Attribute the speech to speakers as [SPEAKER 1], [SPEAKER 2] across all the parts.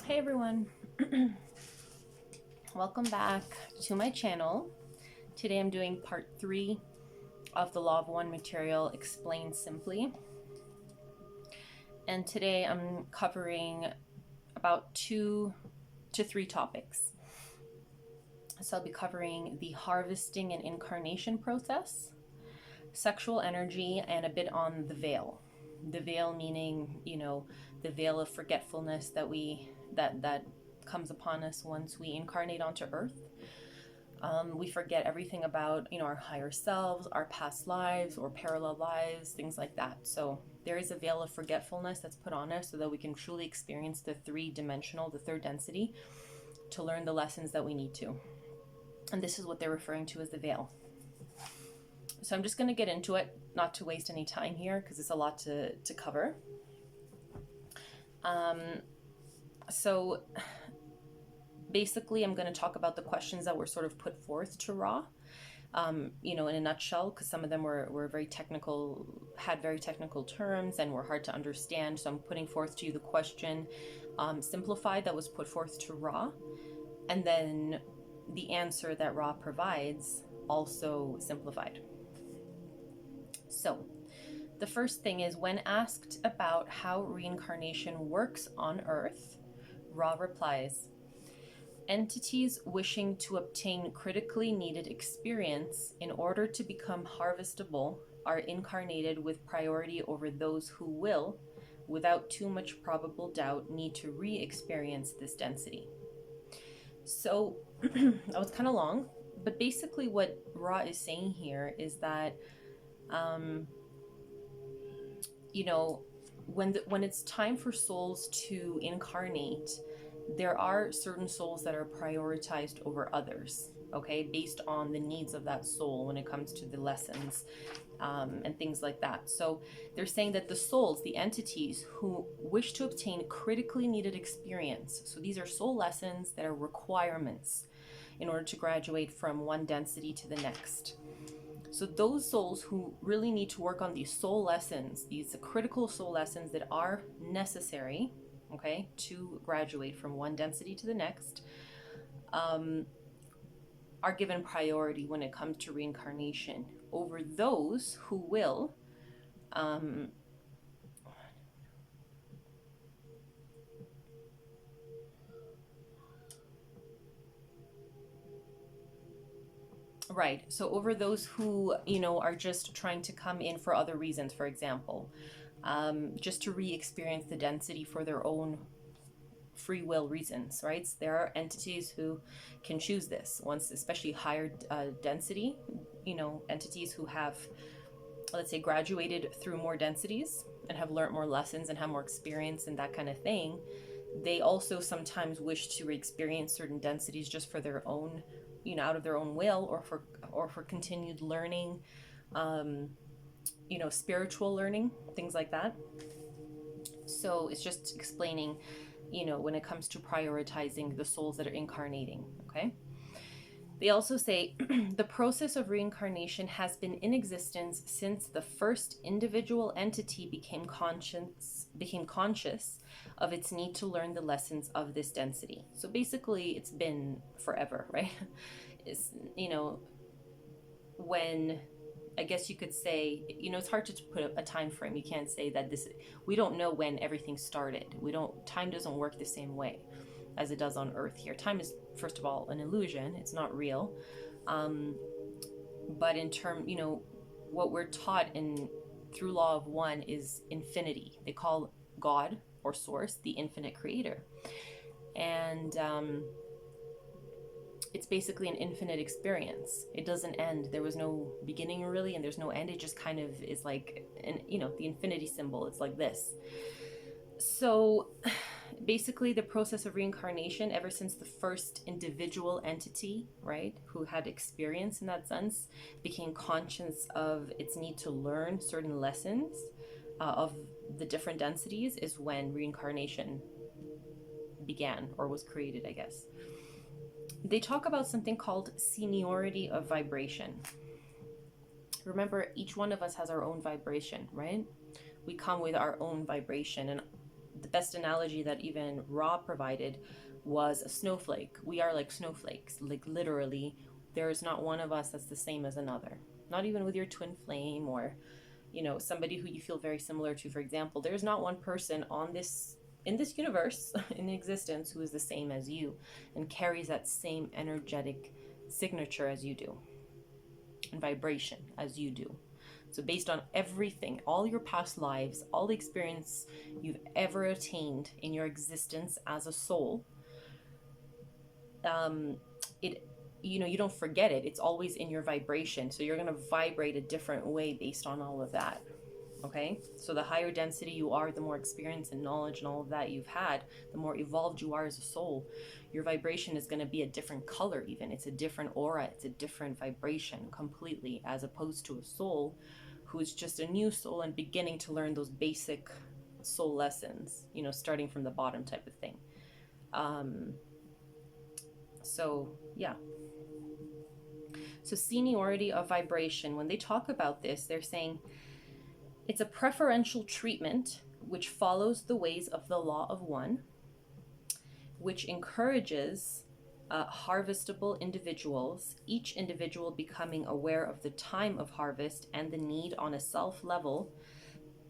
[SPEAKER 1] Hey everyone, welcome back to my channel. Today I'm doing part 3 of the Law of One material explained simply. And today I'm covering about 2 to 3 topics. So I'll be covering the harvesting and incarnation process, sexual energy, and a bit on the veil. The veil meaning, the veil of forgetfulness that comes upon us once we incarnate onto Earth. We forget everything about, our higher selves, our past lives or parallel lives, things like that. So there is a veil of forgetfulness that's put on us so that we can truly experience the the third density, to learn the lessons that we need to. And this is what they're referring to as the veil. So I'm just going to get into it, not to waste any time here, because it's a lot to cover. So basically, I'm going to talk about the questions that were sort of put forth to Ra, in a nutshell, because some of them were very technical, had very technical terms and were hard to understand. So I'm putting forth to you the question simplified that was put forth to Ra, and then the answer that Ra provides also simplified. So the first thing is, when asked about how reincarnation works on Earth, Ra replies, entities wishing to obtain critically needed experience in order to become harvestable are incarnated with priority over those who will, without too much probable doubt, need to re-experience this density. So that was kind of long, but basically what Ra is saying here is that when it's time for souls to incarnate, there are certain souls that are prioritized over others, okay, based on the needs of that soul when it comes to the lessons and things like that. So they're saying that the souls, the entities who wish to obtain critically needed experience, so these are soul lessons that are requirements in order to graduate from one density to the next. So those souls who really need to work on these soul lessons, these critical soul lessons that are necessary, okay, to graduate from one density to the next, are given priority when it comes to reincarnation over those who will right. So over those who, are just trying to come in for other reasons, for example, just to re-experience the density for their own free will reasons, right? So there are entities who can choose this once, especially higher density, entities who have, let's say, graduated through more densities and have learned more lessons and have more experience and that kind of thing. They also sometimes wish to re-experience certain densities just for their own, out of their own will, or for continued learning, spiritual learning, things like that. So it's just explaining, when it comes to prioritizing the souls that are incarnating, okay? They also say the process of reincarnation has been in existence since the first individual entity became conscious of its need to learn the lessons of this density. So basically, it's been forever, right? It's, when, I guess you could say, it's hard to put a time frame. You can't say that we don't know when everything started. Time doesn't work the same way as it does on Earth here. Time is, first of all, an illusion. It's not real. But in what we're taught through Law of One is infinity. They call God or Source the infinite creator. And it's basically an infinite experience. It doesn't end. There was no beginning really, and there's no end. It just kind of is like, the infinity symbol. It's like this. So basically, the process of reincarnation, ever since the first individual entity, right, who had experience in that sense, became conscious of its need to learn certain lessons of the different densities, is when reincarnation began, or was created, I guess. They talk about something called seniority of vibration. Remember, each one of us has our own vibration, right? We come with our own vibration, and the best analogy that even Ra provided was a snowflake. We are like snowflakes, like literally, there is not one of us that's the same as another. Not even with your twin flame or, somebody who you feel very similar to, for example. There's not one person in this universe, in existence, who is the same as you and carries that same energetic signature as you do and vibration as you do. So based on everything, all your past lives, all the experience you've ever attained in your existence as a soul, it you don't forget it. It's always in your vibration. So you're going to vibrate a different way based on all of that. Okay? So the higher density you are, the more experience and knowledge and all of that you've had, the more evolved you are as a soul, your vibration is going to be a different color even. It's a different aura. It's a different vibration completely, as opposed to a soul who's just a new soul and beginning to learn those basic soul lessons, starting from the bottom type of thing. So, yeah. So seniority of vibration, when they talk about this, they're saying it's a preferential treatment which follows the ways of the law of one, which encourages harvestable individuals, each individual becoming aware of the time of harvest and the need on a self level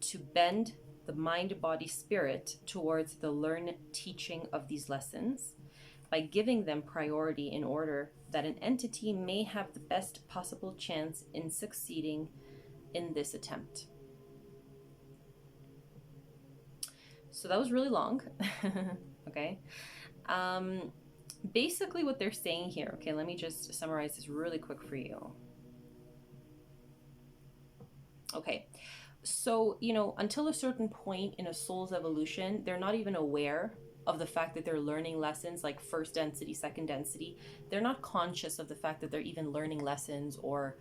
[SPEAKER 1] to bend the mind, body, spirit towards the learned teaching of these lessons by giving them priority in order that an entity may have the best possible chance in succeeding in this attempt. So that was really long. Okay. Basically what they're saying here, okay, let me just summarize this really quick for you. Okay. So, until a certain point in a soul's evolution, they're not even aware of the fact that they're learning lessons like first density, second density. They're not conscious of the fact that they're even learning lessons or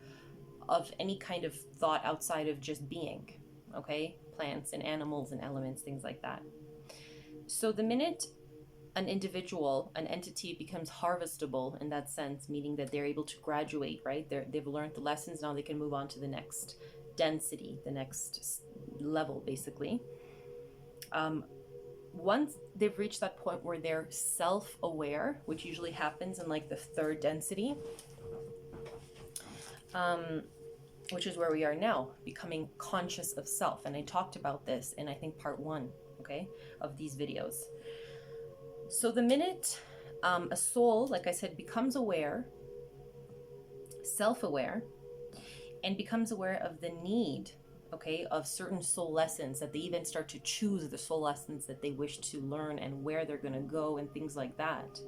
[SPEAKER 1] of any kind of thought outside of just being, okay? Plants and animals and elements, things like that. So the minute an individual, an entity becomes harvestable in that sense, meaning that they're able to graduate, right? They've learned the lessons, now they can move on to the next density, the next level, basically. Once they've reached that point where they're self-aware, which usually happens in like the third density, which is where we are now, becoming conscious of self. And I talked about this in, I think, part 1, okay, of these videos. So the minute a soul, like I said, becomes aware, self-aware, and becomes aware of the need, okay, of certain soul lessons, that they even start to choose the soul lessons that they wish to learn and where they're going to go and things like that,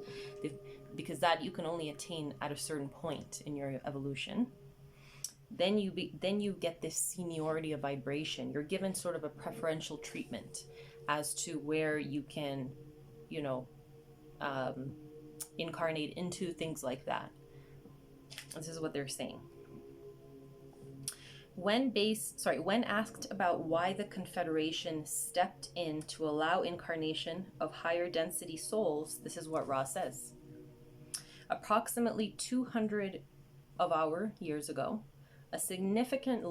[SPEAKER 1] because that you can only attain at a certain point in your evolution. Then you get this seniority of vibration. You're given sort of a preferential treatment as to where you can, incarnate into, things like that. This is what they're saying. When asked about why the Confederation stepped in to allow incarnation of higher density souls, this is what Ra says. Approximately 200 of our years ago, a significantly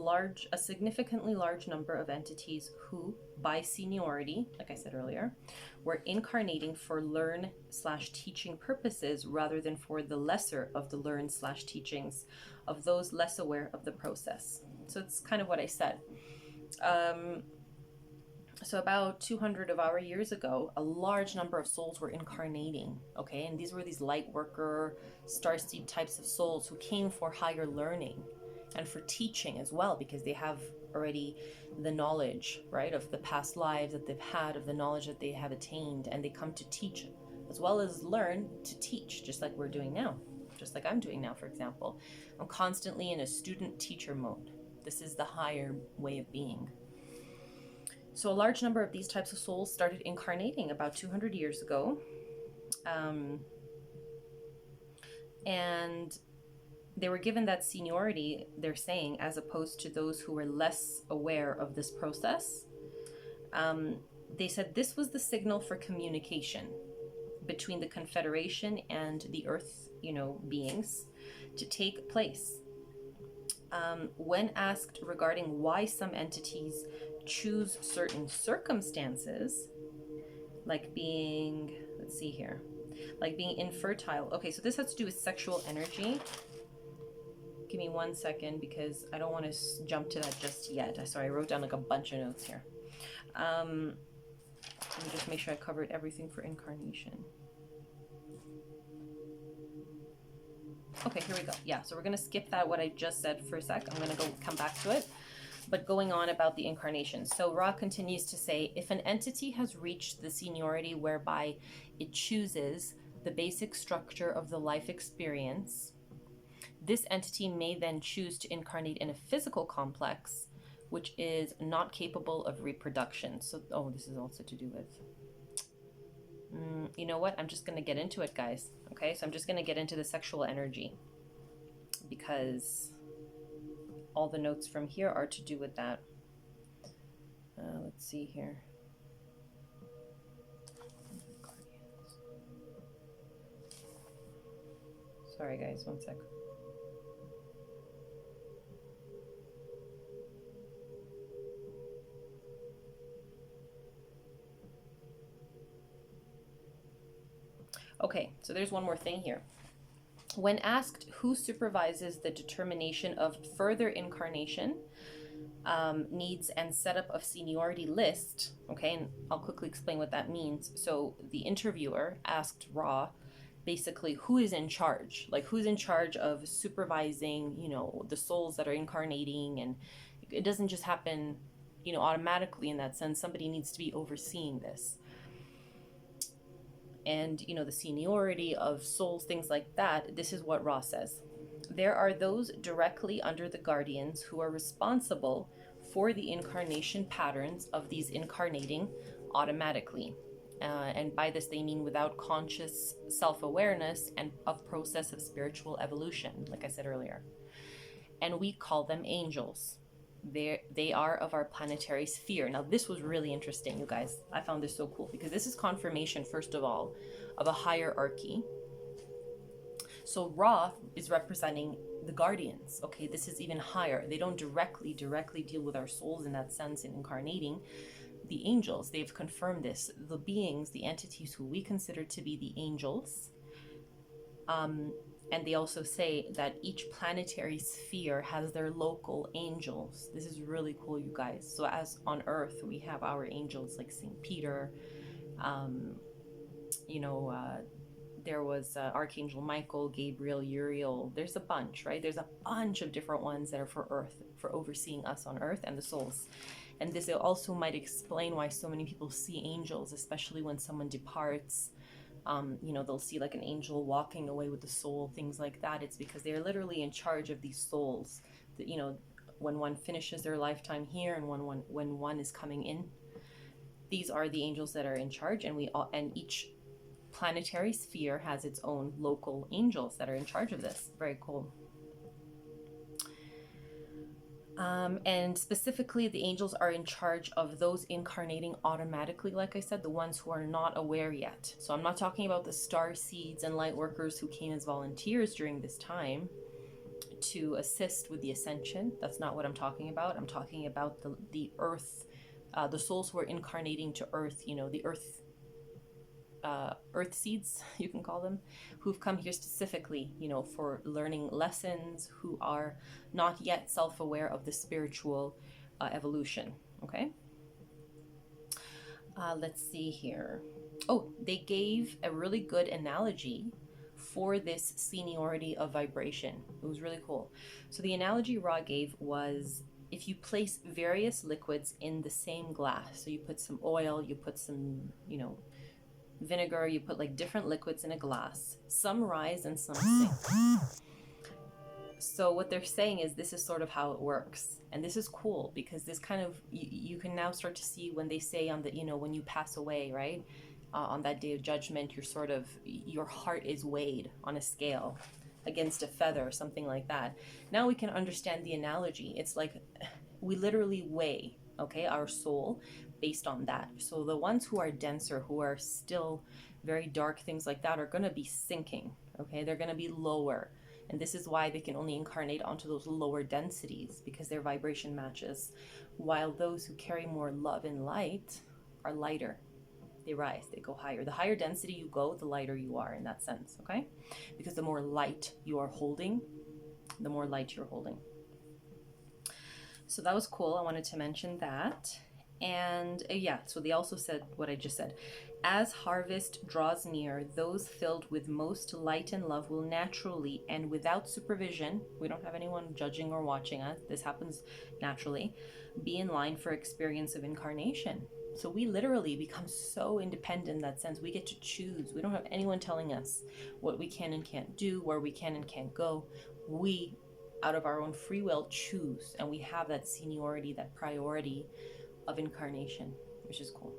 [SPEAKER 1] large number of entities who, by seniority, like I said earlier, were incarnating for learn/teaching purposes rather than for the lesser of the learn/teachings of those less aware of the process. So it's kind of what I said. So about 200 of our years ago, a large number of souls were incarnating, okay? And these were these light worker, starseed types of souls who came for higher learning and for teaching as well, because they have already the knowledge, right, of the past lives that they've had, of the knowledge that they have attained, and they come to teach as well as learn to teach, just like we're doing now, just like I'm doing now, for example. I'm constantly in a student-teacher mode. This is the higher way of being. So a large number of these types of souls started incarnating about 200 years ago. And they were given that seniority, they're saying, as opposed to those who were less aware of this process. They said this was the signal for communication between the Confederation and the Earth, beings to take place. When asked regarding why some entities choose certain circumstances like being, let's see here, like being infertile. Okay, so this has to do with sexual energy. Give me 1 second because I don't want to jump to that just yet. Sorry, I wrote down like a bunch of notes here. Let me just make sure I covered everything for incarnation. Okay, here we go. Yeah, so we're going to skip that, what I just said for a sec. I'm going to come back to it. But going on about the incarnation. So Ra continues to say, if an entity has reached the seniority whereby it chooses the basic structure of the life experience, this entity may then choose to incarnate in a physical complex, which is not capable of reproduction. So, this is also to do with... you know what? I'm just going to get into it, guys. Okay, so I'm just going to get into the sexual energy because all the notes from here are to do with that. Let's see here. Sorry, guys, 1 sec. Okay, so there's one more thing here. When asked who supervises the determination of further incarnation, needs and setup of seniority list, okay, and I'll quickly explain what that means. So the interviewer asked Ra basically who is in charge, like who's in charge of supervising, the souls that are incarnating, and it doesn't just happen, automatically in that sense. Somebody needs to be overseeing this. And, the seniority of souls, things like that. This is what Ra says. There are those directly under the guardians who are responsible for the incarnation patterns of these incarnating automatically. And by this, they mean without conscious self-awareness and of process of spiritual evolution, like I said earlier. And we call them angels. They are of our planetary sphere. Now, this was really interesting, you guys. I found this so cool because this is confirmation, first of all, of a hierarchy. So Ra is representing the guardians. Okay, this is even higher. They don't directly deal with our souls in that sense in incarnating. The angels, they've confirmed this. The beings, the entities who we consider to be the angels, and they also say that each planetary sphere has their local angels. This is really cool, you guys. So as on Earth, we have our angels like St. Peter. There was Archangel Michael, Gabriel, Uriel. There's a bunch, right? There's a bunch of different ones that are for Earth, for overseeing us on Earth and the souls. And this also might explain why so many people see angels, especially when someone departs. They'll see like an angel walking away with the soul, things like that. It's because they're literally in charge of these souls. That, when one finishes their lifetime here and when one is coming in, these are the angels that are in charge. And each planetary sphere has its own local angels that are in charge of this. Very cool. And specifically, the angels are in charge of those incarnating automatically, like I said, the ones who are not aware yet. So I'm not talking about the star seeds and light workers who came as volunteers during this time to assist with the ascension. That's not what I'm talking about. I'm talking about the earth, the souls who are incarnating to earth, the earth seeds, you can call them, who've come here specifically, for learning lessons, who are not yet self-aware of the spiritual evolution. Okay. Let's see here. They gave a really good analogy for this seniority of vibration. It was really cool. So the analogy Ra gave was, if you place various liquids in the same glass, so you put some oil, you put some, vinegar, you put like different liquids in a glass, some rise and some sink. So what they're saying is this is sort of how it works. And this is cool because this kind of, you can now start to see when they say on the, when you pass away, right? On that day of judgment, your heart is weighed on a scale against a feather or something like that. Now we can understand the analogy. It's like we literally weigh, okay, our soul based on that. So the ones who are denser, who are still very dark, things like that, are going to be sinking, okay? They're going to be lower. And this is why they can only incarnate onto those lower densities, because their vibration matches, while those who carry more love and light are lighter. They rise, they go higher. The higher density you go, the lighter you are in that sense, okay? Because the more light you are holding, the more light you're holding. So that was cool. I wanted to mention that. And yeah, so they also said what I just said. As harvest draws near, those filled with most light and love will naturally and without supervision, we don't have anyone judging or watching us, this happens naturally, be in line for experience of incarnation. So we literally become so independent in that sense. We get to choose. We don't have anyone telling us what we can and can't do, where we can and can't go. We, out of our own free will, choose. And we have that seniority, that priority of incarnation, which is cool.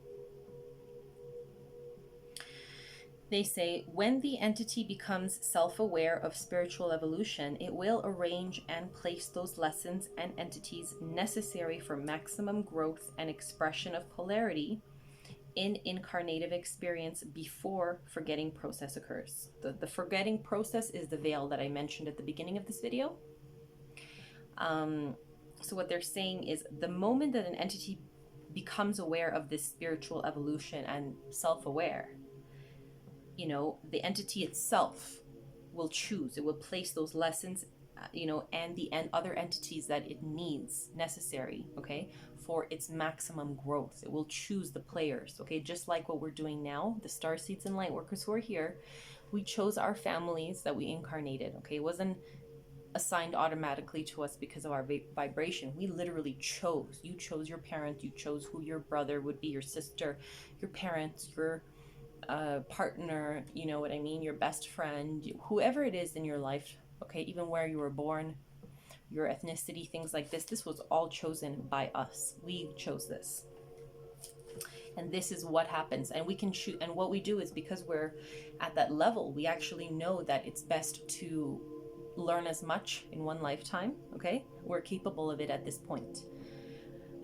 [SPEAKER 1] They say, when the entity becomes self-aware of spiritual evolution, it will arrange and place those lessons and entities necessary for maximum growth and expression of polarity in incarnative experience before forgetting process occurs. The forgetting process is the veil that I mentioned at the beginning of this video. So what they're saying is the moment that an entity becomes aware of this spiritual evolution and self-aware, you know, the entity itself will choose. It will place those lessons, you know, and the other entities that it needs necessary, okay, for its maximum growth. It will choose the players, okay, just like what we're doing now. The star seeds and light workers who are here, we chose our families that we incarnated, okay. It wasn't assigned automatically to us because of our vibration. We literally chose. You chose your parent. You chose who your brother would be, your sister, your parents, your partner, you know what I mean, your best friend, whoever it is in your life, okay, even where you were born, your ethnicity, things like this. This was all chosen by us. We chose this. And this is what happens. And we can choose. And what we do is, because we're at that level, we actually know that it's best to learn as much in one lifetime, okay? We're capable of it at this point.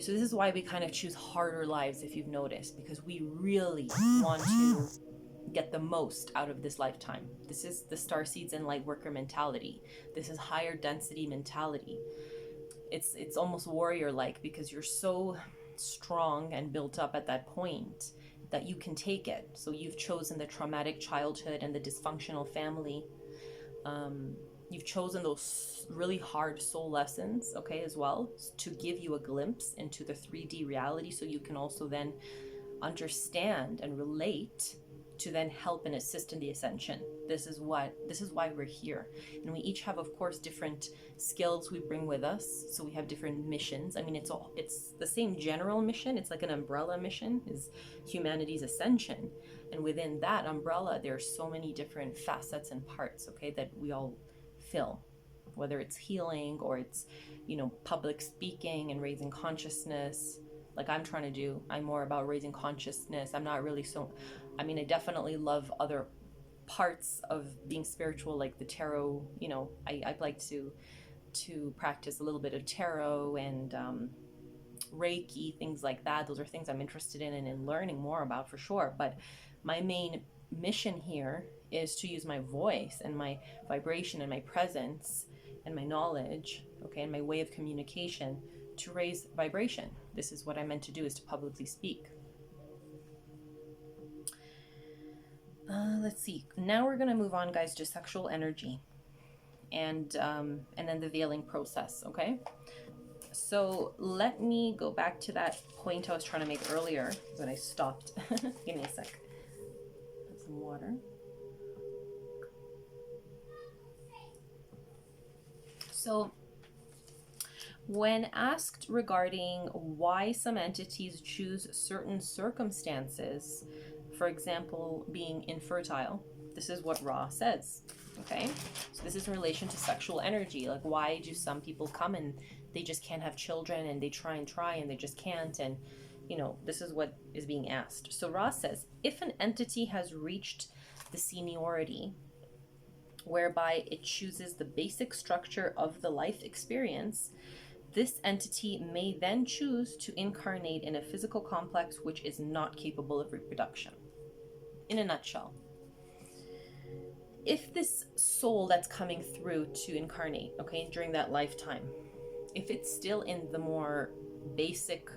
[SPEAKER 1] So this is why we kind of choose harder lives, if you've noticed, because we really want to get the most out of this lifetime. This is the star seeds and light worker mentality. This is higher density mentality. It's almost warrior-like, because you're so strong and built up at that point that you can take it. So you've chosen the traumatic childhood and the dysfunctional family. You've chosen those really hard soul lessons, okay, as well, to give you a glimpse into the 3D reality, so you can also then understand and relate to then help and assist in the ascension. This is why we're here. And we each have, of course, different skills we bring with us. So we have different missions. I mean, it's the same general mission. It's like an umbrella mission, is humanity's ascension. And within that umbrella, there are so many different facets and parts, okay, that we all fill, whether it's healing or it's, you know, public speaking and raising consciousness, like I'm trying to do. I'm more about raising consciousness. I'm not really so, I mean, I definitely love other parts of being spiritual, like the tarot, you know. I'd like to practice a little bit of tarot and Reiki, things like that. Those are things I'm interested in and in learning more about, for sure. But my main mission here is to use my voice and my vibration and my presence and my knowledge, okay, and my way of communication to raise vibration. This is what I'm meant to do, is to publicly speak. Let's see. Now we're going to move on, guys, to sexual energy and then the veiling process, okay? So let me go back to that point I was trying to make earlier when I stopped. Give me a sec. Have some water. So when asked regarding why some entities choose certain circumstances, for example, being infertile, this is what Ra says, okay? So this is in relation to sexual energy. Like, why do some people come and they just can't have children, and they try and they just can't? And, you know, this is what is being asked. So Ra says, if an entity has reached the seniority whereby it chooses the basic structure of the life experience, this entity may then choose to incarnate in a physical complex which is not capable of reproduction. In a nutshell, if this soul that's coming through to incarnate, okay, during that lifetime, if it's still in the more basic,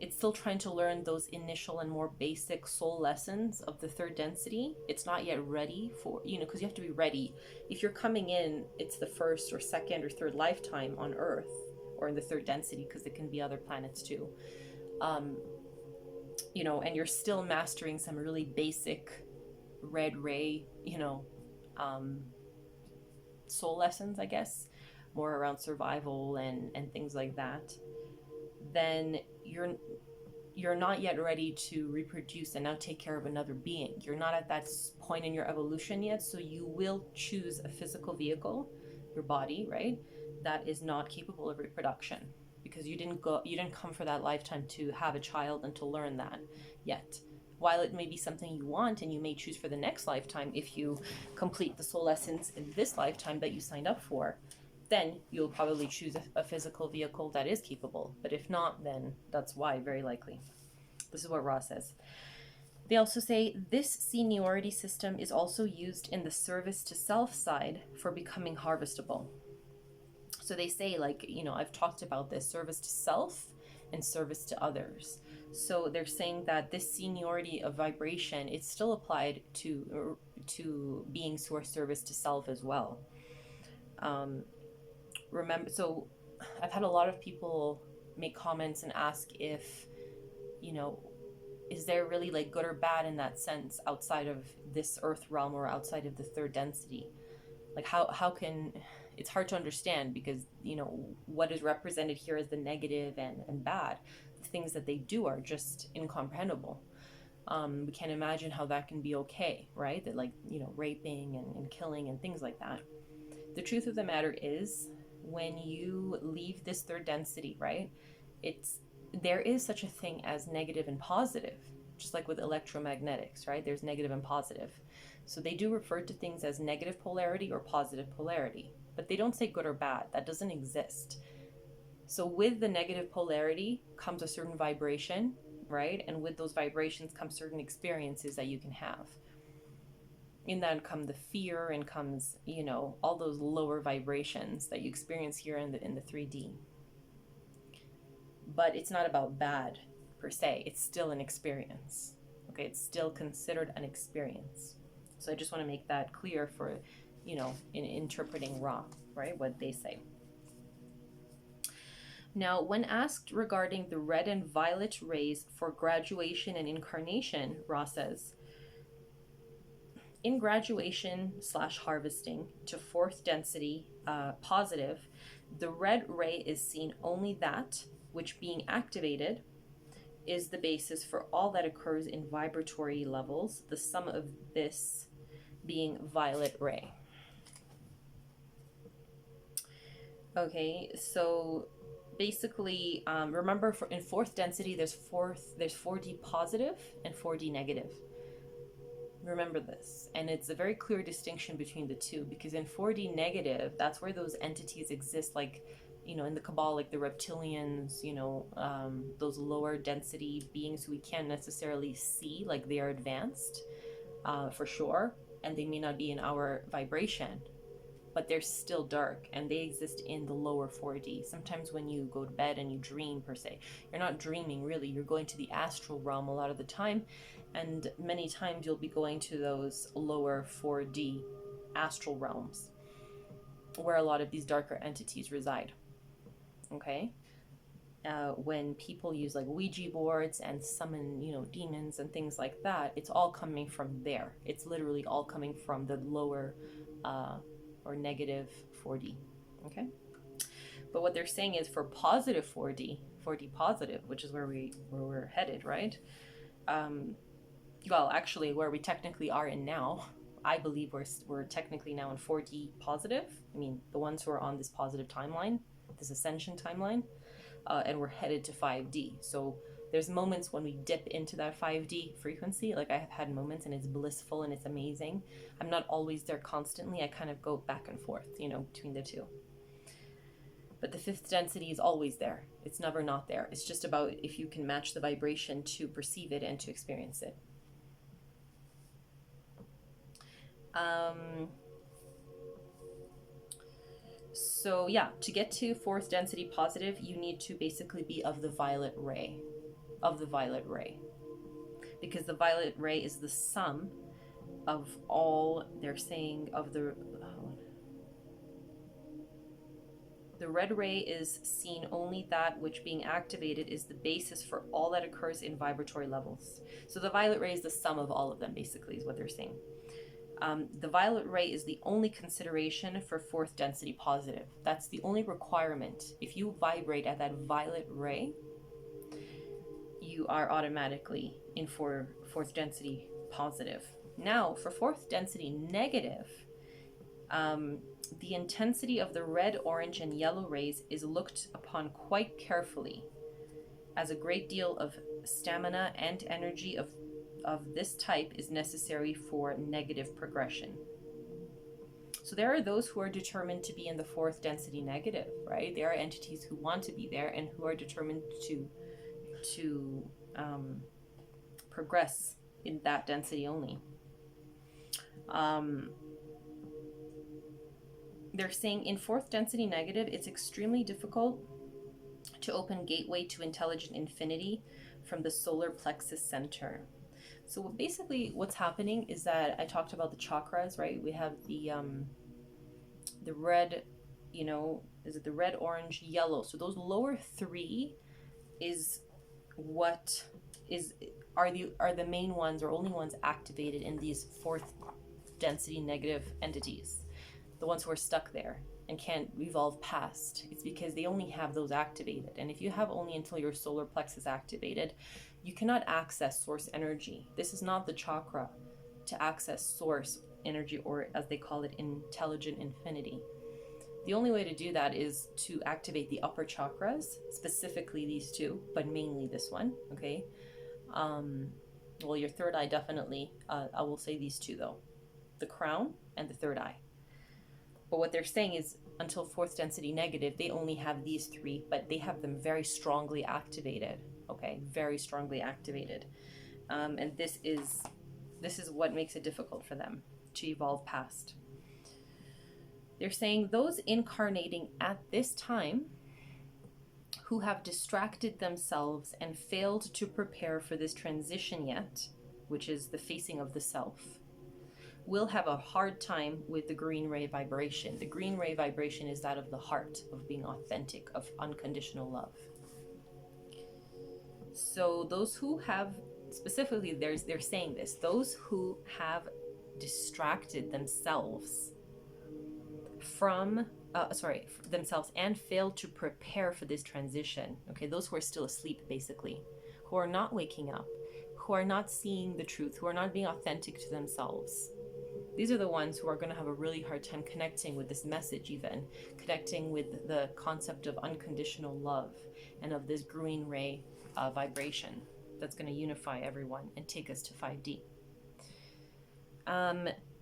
[SPEAKER 1] it's still trying to learn those initial and more basic soul lessons of the third density. It's not yet ready for, because you have to be ready. If you're coming in, it's the first or second or third lifetime on Earth or in the third density, because it can be other planets too. And you're still mastering some really basic red ray, soul lessons, I guess, more around survival and things like that, then you're not yet ready to reproduce and now take care of another being. You're not at that point in your evolution yet, so you will choose a physical vehicle, your body, right, that is not capable of reproduction, because you didn't come for that lifetime to have a child and to learn that yet. While it may be something you want and you may choose for the next lifetime, if you complete the soul lessons in this lifetime that you signed up for, then you'll probably choose a physical vehicle that is capable. But if not, then that's why, very likely. This is what Ra says. They also say this seniority system is also used in the service to self side for becoming harvestable. So they say, I've talked about this service to self and service to others. So they're saying that this seniority of vibration, it's still applied to beings who are service to self as well. So I've had a lot of people make comments and ask if, is there really good or bad in that sense outside of this earth realm or outside of the third density? How can, it's hard to understand, because what is represented here as the negative and bad, the things that they do are just incomprehensible. We can't imagine how that can be okay, right? That raping and killing and things like that. The truth of the matter is, when you leave this third density, right, there is such a thing as negative and positive, just like with electromagnetics, right? There's negative and positive. So they do refer to things as negative polarity or positive polarity, but they don't say good or bad. That doesn't exist. So with the negative polarity comes a certain vibration, right? And with those vibrations come certain experiences that you can have. In that come the fear, and comes, all those lower vibrations that you experience here in the 3D. But it's not about bad per se. It's still an experience. Okay, it's still considered an experience. So I just want to make that clear for, in interpreting Ra, right? What they say. Now, when asked regarding the red and violet rays for graduation and incarnation, Ra says, in graduation/harvesting to fourth density positive, the red ray is seen only that which, being activated, is the basis for all that occurs in vibratory levels, the sum of this being violet ray. Okay, so basically, remember, in fourth density, there's 4D positive and 4D negative. Remember this, and it's a very clear distinction between the two, because in 4D negative, that's where those entities exist, in the Cabal, the reptilians, those lower density beings who we can't necessarily see, they are advanced, for sure, and they may not be in our vibration, but they're still dark, and they exist in the lower 4D. Sometimes when you go to bed and you dream, per se, you're not dreaming really, you're going to the astral realm a lot of the time, and many times you'll be going to those lower 4D astral realms where a lot of these darker entities reside. Okay? When people use Ouija boards and summon, demons and things like that, it's all coming from there. It's literally all coming from the lower or negative 4D. Okay? But what they're saying is, for positive 4D positive, which is where we're headed, right? Well, actually, where we technically are in now, I believe we're technically now in 4D positive. I mean, the ones who are on this positive timeline, this ascension timeline, and we're headed to 5D. So there's moments when we dip into that 5D frequency. I have had moments, and it's blissful and it's amazing. I'm not always there constantly. I kind of go back and forth, between the two. But the fifth density is always there. It's never not there. It's just about if you can match the vibration to perceive it and to experience it. So yeah, to get to fourth density positive, you need to basically be of the violet ray. of the violet ray, because the violet ray is the sum of all, they're saying, of the red ray is seen only that which being activated is the basis for all that occurs in vibratory levels. So the violet ray is the sum of all of them, basically, is what they're saying. The violet ray is the only consideration for fourth density positive. That's the only requirement. If you vibrate at that violet ray, you are automatically in for fourth density positive. Now, for fourth density negative, the intensity of the red, orange, and yellow rays is looked upon quite carefully, as a great deal of stamina and energy of this type is necessary for negative progression. So there are those who are determined to be in the fourth density negative, right? There are entities who want to be there and who are determined to progress in that density only. They're saying in fourth density negative, it's extremely difficult to open gateway to intelligent infinity from the solar plexus center. So basically what's happening is that I talked about the chakras, right? We have the red, is it the red, orange, yellow? So those lower three is what are the main ones or only ones activated in these fourth density negative entities. The ones who are stuck there and can't evolve past. It's because they only have those activated. And if you have only until your solar plexus activated, you cannot access source energy. This is not the chakra to access source energy, or as they call it, intelligent infinity. The only way to do that is to activate the upper chakras, specifically these two, but mainly this one, okay? Well, your third eye definitely, I will say these two though, the crown and the third eye. But what they're saying is until fourth density negative, they only have these three, but they have them very strongly activated, okay? Very strongly activated. And this is what makes it difficult for them to evolve past. They're saying those incarnating at this time who have distracted themselves and failed to prepare for this transition yet, which is the facing of the self, will have a hard time with the green ray vibration. The green ray vibration is that of the heart, of being authentic, of unconditional love. So those who have, specifically they're saying this, those who have distracted themselves themselves and failed to prepare for this transition, okay, those who are still asleep basically, who are not waking up, who are not seeing the truth, who are not being authentic to themselves, these are the ones who are going to have a really hard time connecting with this message, even connecting with the concept of unconditional love and of this green ray vibration that's going to unify everyone and take us to 5D.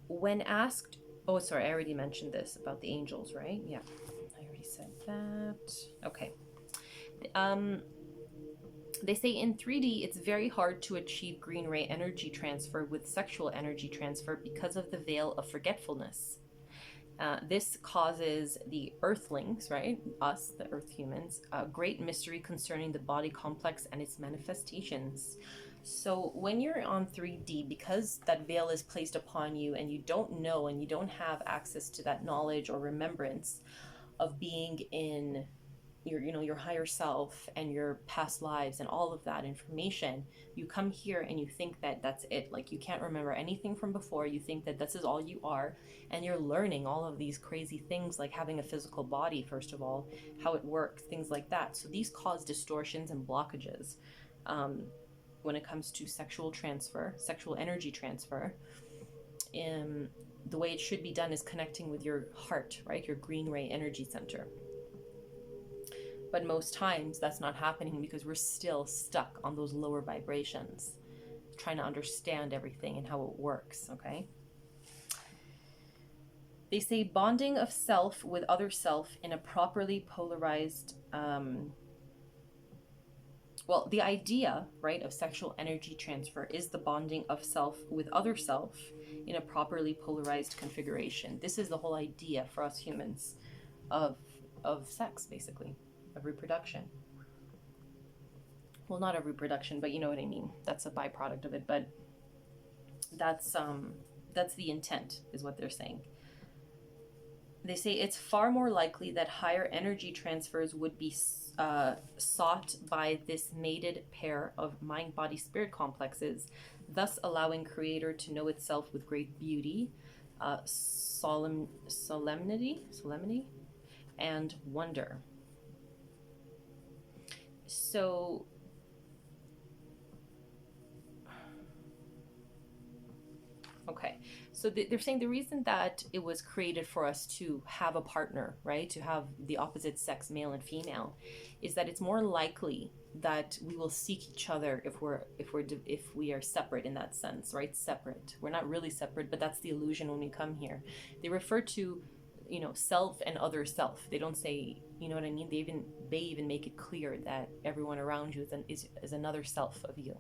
[SPEAKER 1] When asked, oh, sorry, I already mentioned this about the angels, right? Yeah, I already said that. Okay. They say in 3D, it's very hard to achieve green ray energy transfer with sexual energy transfer because of the veil of forgetfulness. This causes the earthlings, right, us, the earth humans, a great mystery concerning the body complex and its manifestations. So when you're on 3D, because that veil is placed upon you and you don't know and you don't have access to that knowledge or remembrance of being in your higher self and your past lives and all of that information, you come here and you think that that's it. Like, you can't remember anything from before. You think that this is all you are, and you're learning all of these crazy things, like having a physical body, first of all, how it works, things like that. So these cause distortions and blockages when it comes to sexual transfer, sexual energy transfer. The way it should be done is connecting with your heart, right? Your green ray energy center. But most times that's not happening because we're still stuck on those lower vibrations, trying to understand everything and how it works, okay? They say bonding of self with other self in a properly polarized, well, the idea, right, of sexual energy transfer is the bonding of self with other self in a properly polarized configuration. This is the whole idea for us humans of sex, basically, of reproduction. well, not of reproduction, but you know what I mean. That's a byproduct of it, but that's the intent, is what they're saying. They say it's far more likely that higher energy transfers would be sought by this mated pair of mind body spirit complexes, thus allowing creator to know itself with great beauty, solemnity, and wonder. So okay, so they're saying the reason that it was created for us to have a partner, right, to have the opposite sex, male and female, is that it's more likely that we will seek each other if we are separate in that sense, right? Separate. We're not really separate, but that's the illusion when we come here. They refer to, you know, self and other self. They don't say, you know what I mean? They even make it clear that everyone around you is another self of you.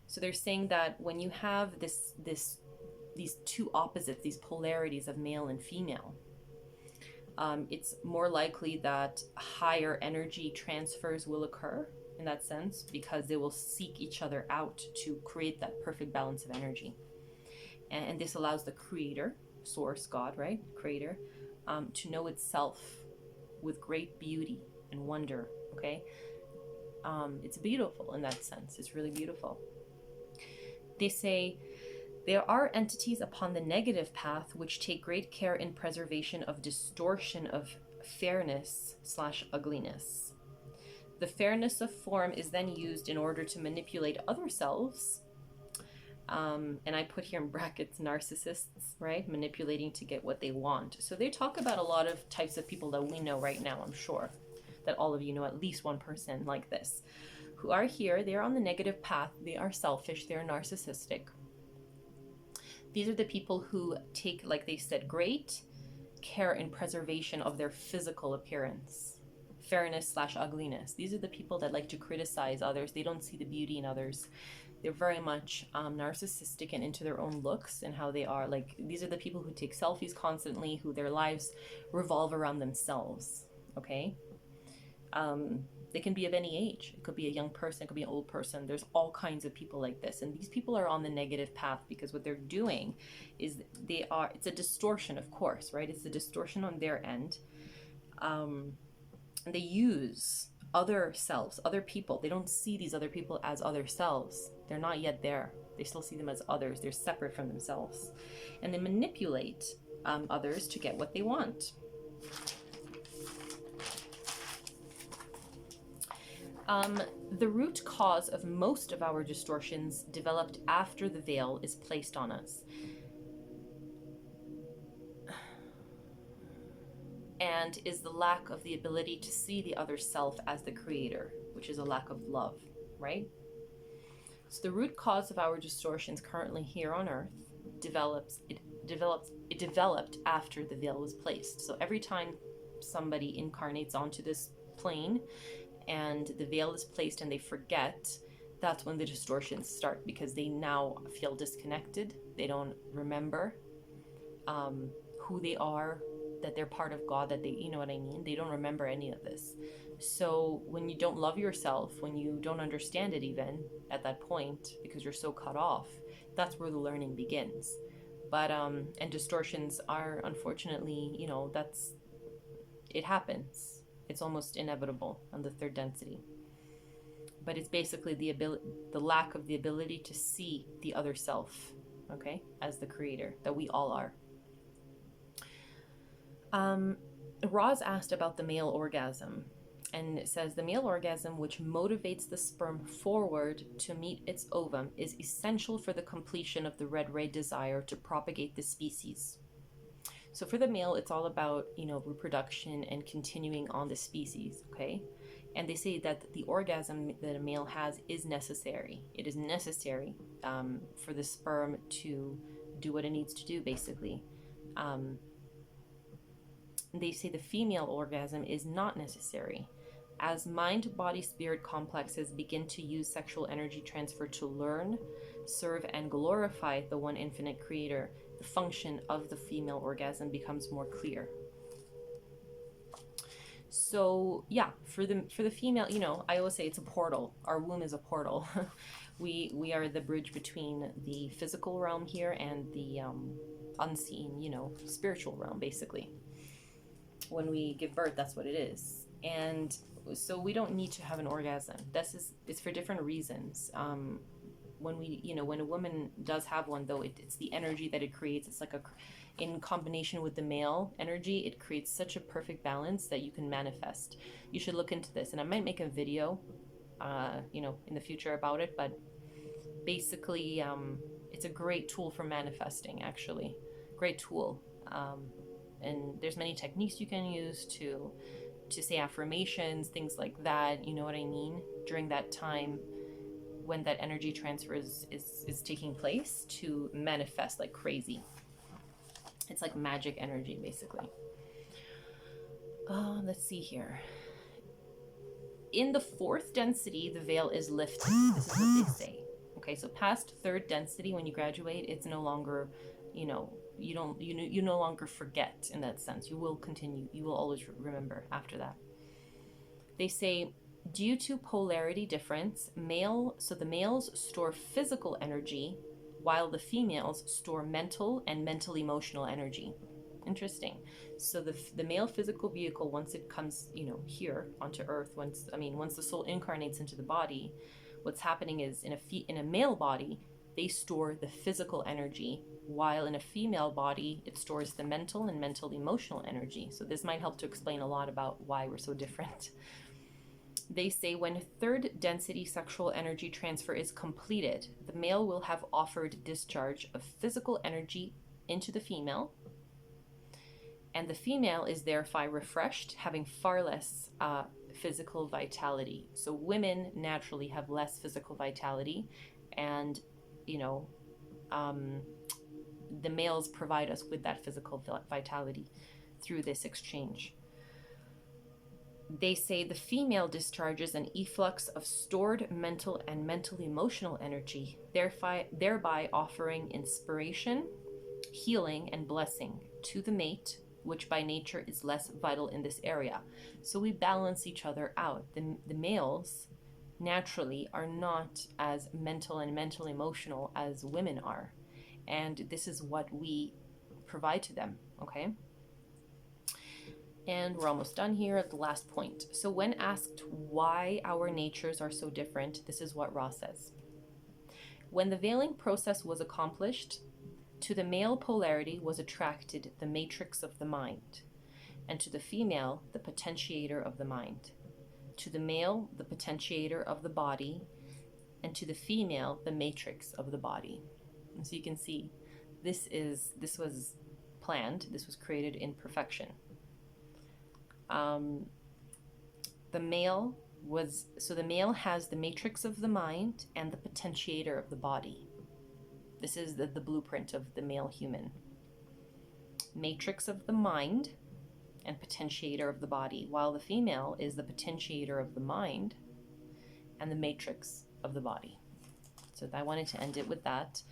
[SPEAKER 1] So they're saying that when you have these two opposites, these polarities of male and female, it's more likely that higher energy transfers will occur in that sense, because they will seek each other out to create that perfect balance of energy. And this allows the creator, source, God, right? Creator, to know itself with great beauty and wonder, okay? It's beautiful in that sense. It's really beautiful. They say, there are entities upon the negative path which take great care in preservation of distortion of fairness/ugliness. The fairness of form is then used in order to manipulate other selves. And I put here in brackets narcissists, right? Manipulating to get what they want. So they talk about a lot of types of people that we know right now, I'm sure that all of you know at least one person like this, who are here, they're on the negative path, they are selfish, they're narcissistic. These are the people who take, like they said, great care in preservation of their physical appearance, fairness/ugliness. These are the people that like to criticize others. They don't see the beauty in others. They're very much narcissistic and into their own looks and how they are. Like, these are the people who take selfies constantly, who their lives revolve around themselves, okay? They can be of any age. It could be a young person, it could be an old person. There's all kinds of people like this. And these people are on the negative path because what they're doing is it's a distortion, of course, right? It's a distortion on their end. They use other selves, other people. They don't see these other people as other selves. They're not yet there. They still see them as others. They're separate from themselves. And they manipulate others to get what they want. The root cause of most of our distortions developed after the veil is placed on us. And is the lack of the ability to see the other self as the creator, which is a lack of love, right? So the root cause of our distortions currently here on earth developed after the veil was placed. So every time somebody incarnates onto this plane and the veil is placed and they forget, that's when the distortions start, because they now feel disconnected. They don't remember who they are, that they're part of God, that they, you know what I mean? They don't remember any of this. So when you don't love yourself, when you don't understand it even at that point, because you're so cut off, that's where the learning begins. But, and distortions are, unfortunately, you know, it happens. It's almost inevitable on the third density. But it's basically the lack of the ability to see the other self, okay, as the creator, that we all are. Roz asked about the male orgasm, and it says the male orgasm, which motivates the sperm forward to meet its ovum, is essential for the completion of the red ray desire to propagate the species. So for the male, it's all about, you know, reproduction and continuing on the species, okay? And they say that the orgasm that a male has is necessary. It is necessary for the sperm to do what it needs to do, basically. They say the female orgasm is not necessary. As mind, body, spirit complexes begin to use sexual energy transfer to learn, serve, and glorify the one infinite creator, the function of the female orgasm becomes more clear. So yeah, for the female, you know, I always say it's a portal. Our womb is a portal. We are the bridge between the physical realm here and the unseen, you know, spiritual realm, basically. When we give birth, that's what it is. And so we don't need to have an orgasm. It's for different reasons. When we, you know, when a woman does have one, though, it's the energy that it creates. It's like in combination with the male energy, it creates such a perfect balance that you can manifest. You should look into this, and I might make a video, you know, in the future about it. But basically, it's a great tool for manifesting. Actually, great tool. And there's many techniques you can use to say affirmations, things like that. You know what I mean? During that time when that energy transfer is taking place, to manifest like crazy. It's like magic energy, basically. Let's see here. In the fourth density, the veil is lifted. This is what they say. Okay, so past third density, when you graduate, it's no longer, you know, you no longer forget in that sense. You will continue. You will always remember after that. They say, due to polarity difference, the males store physical energy while the females store mental and mental emotional energy. Interesting. So the male physical vehicle, once it comes, you know, here onto Earth, once the soul incarnates into the body, what's happening is in a male body, they store the physical energy, while in a female body, it stores the mental and mental emotional energy. So this might help to explain a lot about why we're so different. They say when third density sexual energy transfer is completed, the male will have offered discharge of physical energy into the female, and the female is thereby refreshed, having far less physical vitality. So women naturally have less physical vitality, and, you know, the males provide us with that physical vitality through this exchange. They say the female discharges an efflux of stored mental and mental emotional energy, thereby offering inspiration, healing, and blessing to the mate, which by nature is less vital in this area. So we balance each other out. The males naturally are not as mental and mental emotional as women are. And this is what we provide to them, okay? And we're almost done here at the last point. So when asked why our natures are so different, this is what Ra says. When the veiling process was accomplished, to the male polarity was attracted the matrix of the mind, and to the female, the potentiator of the mind. To the male, the potentiator of the body, and to the female, the matrix of the body. And so you can see, this was planned, this was created in perfection. The male has the matrix of the mind and the potentiator of the body. This is the blueprint of the male human. Matrix of the mind and potentiator of the body, while the female is the potentiator of the mind and the matrix of the body. So I wanted to end it with that.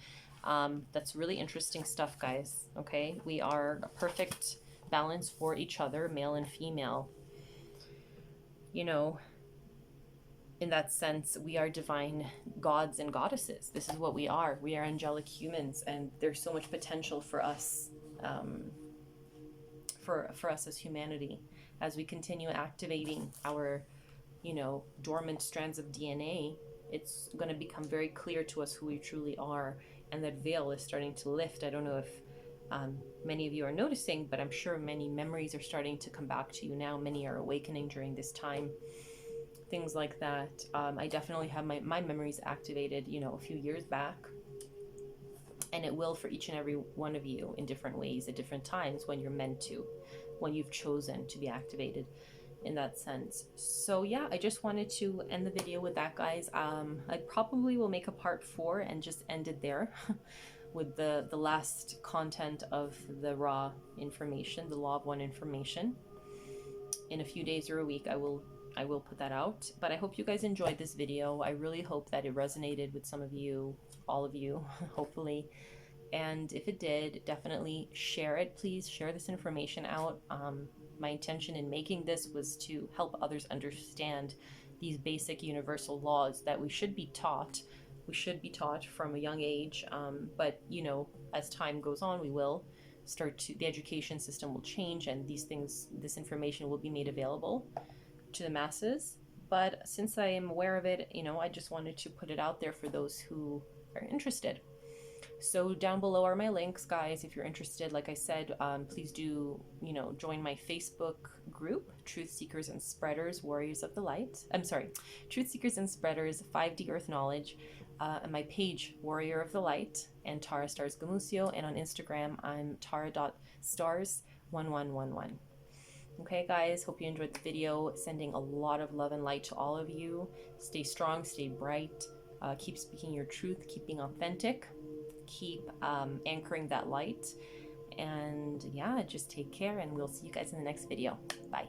[SPEAKER 1] That's really interesting stuff, guys. Okay, we are a perfect balance for each other, male and female. You know, in that sense, we are divine gods and goddesses. This is what we are. We are angelic humans, and there's so much potential for us, for us as humanity, as we continue activating our, you know, dormant strands of DNA. It's going to become very clear to us who we truly are, and that veil is starting to lift. I don't know if many of you are noticing, but I'm sure many memories are starting to come back to you now. Many are awakening during this time. Things like that. I definitely have my memories activated, you know, a few years back. And it will for each and every one of you in different ways at different times when you're meant to, when you've chosen to be activated in that sense. So yeah, I just wanted to end the video with that, guys. I probably will make a part 4 and just end it there with the last content of the raw information, the Law of One information. In a few days or a week, I will put that out. But I hope you guys enjoyed this video. I really hope that it resonated with some of you, all of you, hopefully. And if it did, definitely share it. Please share this information out. My intention in making this was to help others understand these basic universal laws that we should be taught. We should be taught from a young age, but you know, as time goes on, we will start to, the education system will change, and these things, this information will be made available to the masses. But since I am aware of it, you know, I just wanted to put it out there for those who are interested. So down below are my links, guys. If you're interested, like I said, please do, you know, join my Facebook group, Truth Seekers and Spreaders, Warriors of the Light. I'm sorry, Truth Seekers and Spreaders, 5D Earth Knowledge. And my page, Warrior of the Light, and Tara Stars Gamusio. And on Instagram, I'm tara.stars1111. Okay, guys, hope you enjoyed the video. Sending a lot of love and light to all of you. Stay strong, stay bright. Keep speaking your truth, keep being authentic. Keep anchoring that light. And yeah, just take care, and we'll see you guys in the next video. Bye.